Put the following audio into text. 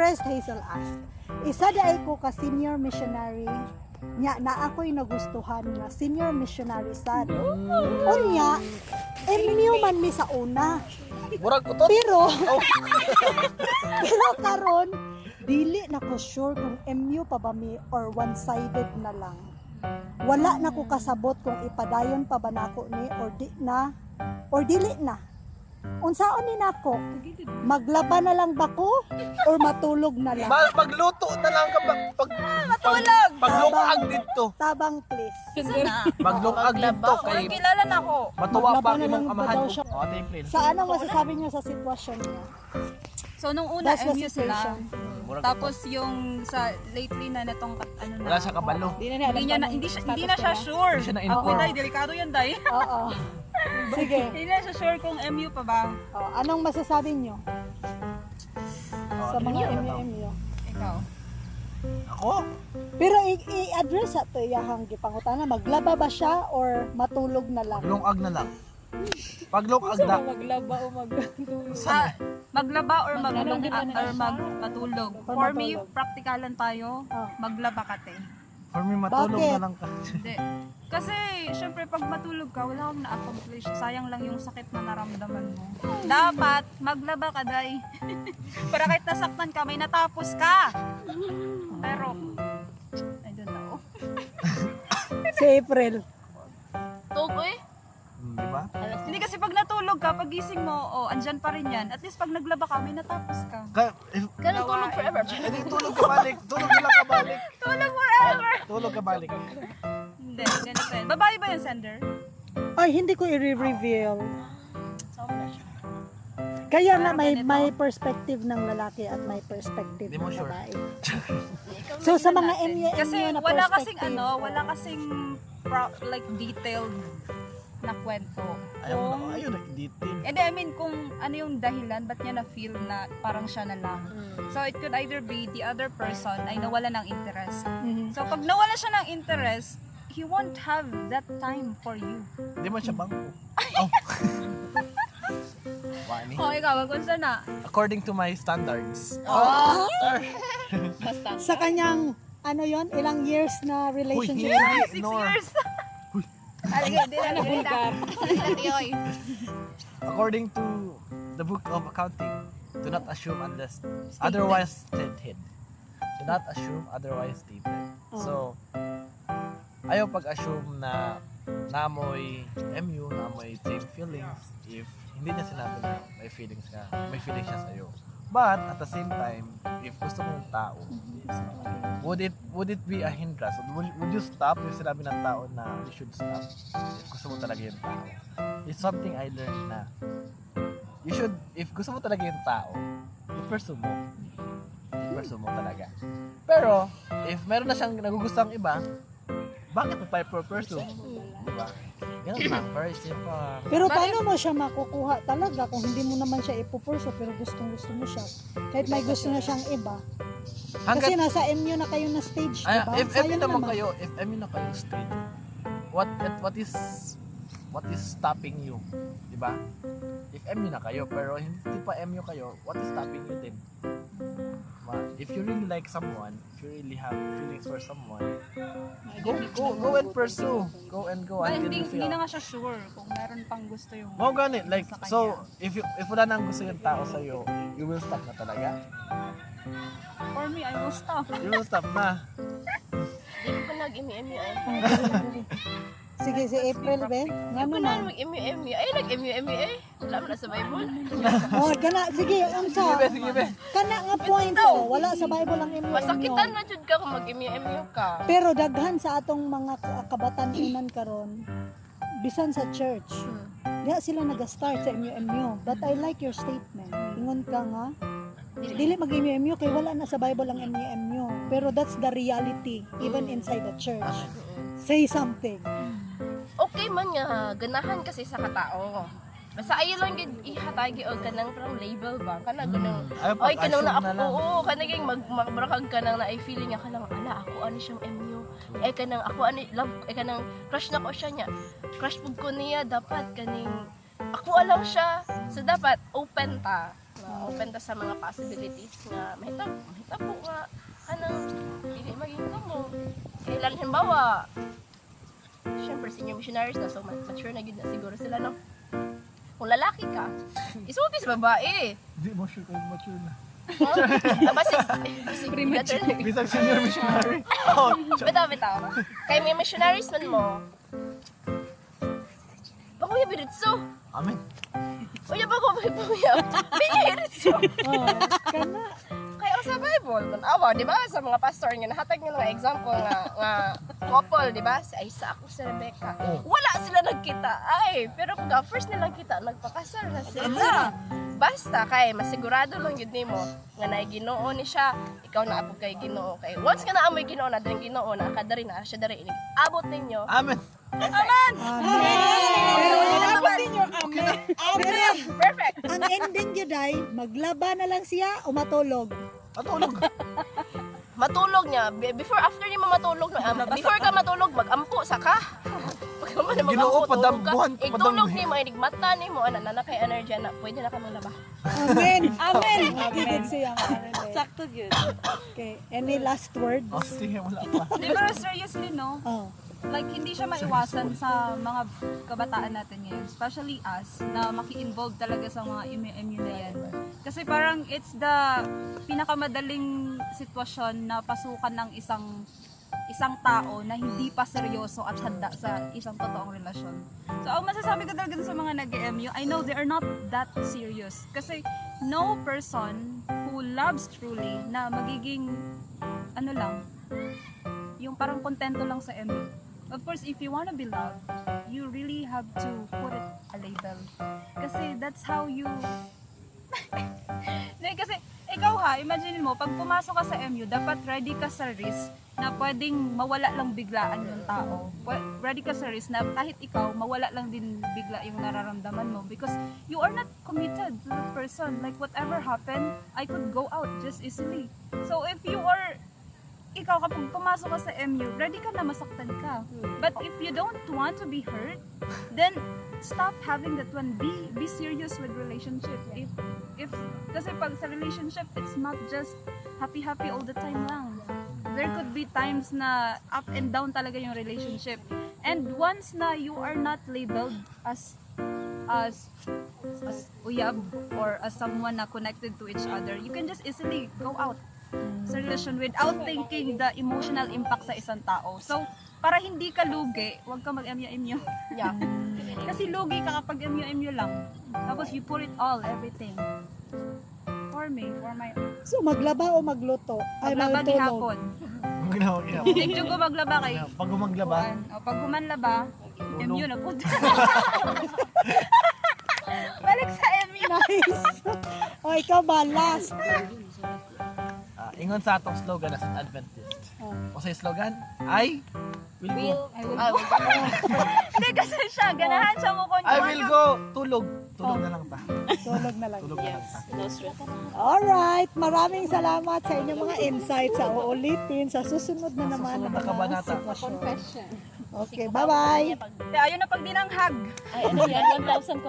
First, Hazel asked, isa di ay ko ka senior missionary nya na ako'y nagustuhan nga senior missionary sad. Unya, MU man mi sa una. Murag utot. Pero, pero karon dili na ko sure kung MU pa ba mi or one-sided na lang. Wala na ko kasabot kung ipadayon pa ba nako ni or di na or dili na. Unsaon ni nako? Maglaba na lang ba ko or matulog na lang? Pagluto na lang ka Matulog! Paglungag dito. Tabang please. Paglungag dito kay Kilala na ako. matuwa Maglaba pa na lang imong ba amahan daw ko. siya? O, ate April. Sa anong masasabi niyo sa sitwasyon niya? So nung una That's the MU sila. situation. Murag Tapos yung sa lately na natong ano na. wala siya kabalo. Hindi na siya sure. Hindi siya Ako na-inform. dai delikado yan dai. Oo. Sige. Hindi na siya sure kung MU pa ba. Oh, anong masasabi niyo Oh, sa mga MU. MU? Ikaw. Ako? Pero i-address sa to iyahang gipangutana, maglaba ba siya or matulog na lang? Paglungag na lang. Paglungag na. Maglaba o Maglaba or magtulog. Or For me, matulog. praktikalan tayo. Oh. Maglaba ka te. For me, matulog Bakit? na lang ka. Hindi. Kasi, syempre, pag matulog ka, wala kang na-accomplish. Sayang lang yung sakit na naramdaman mo. Dapat, maglaba ka, day. Para kahit nasaktan ka, may natapos ka. Pero, I don't know. Si April. Tukoy? Di ba? Hindi kasi pag natulog ka, pag gising mo, andyan pa rin yan. At least pag naglaba ka, may natapos ka. Ganun tulog forever. Hindi, tulog ka balik. Tulog ka lang ka balik. Tulog forever! Tulog ka balik. Hindi, ganito yun. Babae ba yung sender? Ay, hindi ko i-reveal. Sama na siya. Kaya nga Pero may ganito. may perspective ng lalaki at may perspective Di mo ng sure. babae. So sa mga MU Kasi na wala kasing perspective, wala kasing like detailed na kwento. Ayaw na detail. And I mean, kung ano yung dahilan, ba't niya na-feel na parang siya na lang. So, it could either be the other person ay nawala ng interest. Mhm. So, pag nawala siya ng interest, he won't have that time for you. Hindi mo siya bangko. Oh. Wani. Oh, ikaw, magkunsa na. According to my standards. sa kanyang ano yon ilang years na relationship? Uy, 6 ignore. years. Aligay, di na nabulgar. According to the book of accounting, do not assume unless otherwise stated. Do not assume otherwise stated. So, ayaw pag-assume na namoy MU, namoy same feelings if hindi niya sinabi na may feelings siya sa'yo. But at the same time, if gusto mo ng tao, would it be a hindrance? Would you stop if sinabi ng tao na you should stop? If gusto mo talaga yung tao. It's something I learned na you should, if gusto mo talaga yung tao, i-pursue mo. I-pursue mo talaga. Pero, if meron na siyang nagugustuhan iba, bakit mo pa i-pursue? Diba? Ganun lang, very simple. Pero paano mo siya makukuha talaga kung hindi mo naman siya ipupurso pero gusto mo siya? Kahit may gusto na siyang iba. Kasi nasa MU na kayo na stage, diba? If Sayang naman kayo, if na kayo stage, what is stopping you? Diba? If MU na kayo, pero hindi pa MU kayo, what is stopping you din? If you really like someone, if you really have feelings for someone, go and pursue. Go and go But until hindi you feel. na nga siya sure kung meron pang gusto yung Wow, ganit. Like, sa kanya. so, if wala nang gusto yung tao sa'yo, you will stop na talaga? For me, I will stop. You will stop na. Hindi ko nag-imi-imi ay. Sige, si April, be. Nga Ako na naman. mag-imi-imi. Ay, nag-imi-imi ay. Wala mo na sa Bible. Oh, kana, sige, unsa. Sige, be. Kana nga point ko, wala sa Bible ang MU. Masakitan na jud ka kung mag-imi-imi ka. Pero daghan sa atong mga kabatan-unan karon, bisan sa church. Diya sila nag-start sa MU. But I like your statement. Ingon ka nga, dili mag-MU kay wala na sa Bible ang MU. Pero that's the reality even inside the church. Say something. Okay man nga, ganahan kasi sa katao. Basta ayaw lang gid ihatagi og kanang parang label ba? Kanang ganang Ayaw ay kanang na pag-assume ako, oo, kanang magbarakag kanang na ay feeling nga kanang ala ako ani siyang MU. Ay kanang ako ani love, ay kanang crush na ko siya niya. Crush pug ko niya dapat kaning ako lang siya. So dapat open ta. Open ta sa mga possibilities nga mahitabo halimbawa, syempre senior missionaries na, so mature na gid na siguro sila, no? Kung lalaki ka, isulti sa babae. Hindi mo sure kung mature na. Premature. Bisag senior missionary. Oh, Bitaw. Kay may missionaries man mo. Bakuya biritso. amen. Uya bakuya. Biritso. Oh, kana. Kaya sa Bible, tanawa, di ba? Sa mga pastor nga nahatag nga mga example nga couple, di ba? Si Isaac o si Rebecca. Oh. Wala sila nagkita. Ay, pero pag first nilang kita, nagpakasal na sila. Basta kay masigurado lang yun nimo nga naay Ginoo ni siya, ikaw na apog kay Ginoo kay. Once ka na amoy Ginoo na din Ginoo na kadari na siya dari ini. Abot ninyo. Amen. Amen. Pero dapat ninyo amen. Amen. Perfect. Ang ending yun ay, maglaba na lang siya o matulog. Atulog. Matulog niya. After niya matulog, before ka matulog, magampo sa ka. Pag ka man Ginoo, magampo, padambuhan, tulog ka. padambuhan. Itulog ni mo, inigmata ni mo, na kay energy na, pwede na ka maglaba. Amen. Amen. Amen siya. Sakto yun. Okay. Any last words? Oh, sige, wala pa. Di ba seriously, no? Oh. Like, hindi siya maiwasan sa mga kabataan natin ngayon. Especially us, na maki-involve talaga sa mga MU na yan. Kasi parang it's the pinakamadaling sitwasyon na pasukan ng isang tao na hindi pa seryoso at handa sa isang totoong relasyon. So, ang masasabi ko talaga sa mga nag-MU, I know they are not that serious. Kasi no person who loves truly na magiging, ano lang, yung parang kontento lang sa MU. Of course, if you wanna be loved, you really have to put it a label. Kasi that's how you... Kasi ikaw ha, imagine mo, pag pumasok ka sa MU, dapat ready ka sa risk na pwedeng mawala lang biglaan yung tao. Ready ka sa risk na kahit ikaw, mawala lang din bigla yung nararamdaman mo because you are not committed to the person. Like whatever happened, I could go out just easily. So if you are ikaw kapag pumasok ka sa MU, ready ka na masaktan ka. But if you don't want to be hurt, then stop having that one. Be serious with relationship. If kasi pag sa relationship, it's not just happy all the time lang. There could be times na up and down talaga yung relationship. And once na you are not labeled as uyab or as someone na connected to each other, you can just easily go out sa relasyon without thinking the emotional impact sa isang tao. So, para hindi ka lugi, huwag ka mag-MU-MU. Yeah. Kasi lugi ka kapag MU-MU lang. Tapos you put it all, everything. For me, for my... So, maglaba o magluto? Ay, Maglaba magtulog. gihapon. Maginawa. Hindi ko maglaba kay... Pag gumaglaba, O, pag humanlaba, MU na po. Balik sa MU. Nice. O, ikaw ba? Last. ingon sa atong slogan as an Adventist. Oh. O sa slogan, I will go. I will Ay, go. Hindi kasi siya, ganahan siya mo kung I will go. Tulog. Tulog na lang ta. Tulog na lang. Tulog na lang ta. No stress. Alright, maraming salamat sa inyong mga insights sa uulitin sa susunod na naman Susunod na na mga kabanata. sitwasyon. Confession. Okay, bye-bye. Ayun na pag dinanghag. Ay, ano yan? 1,000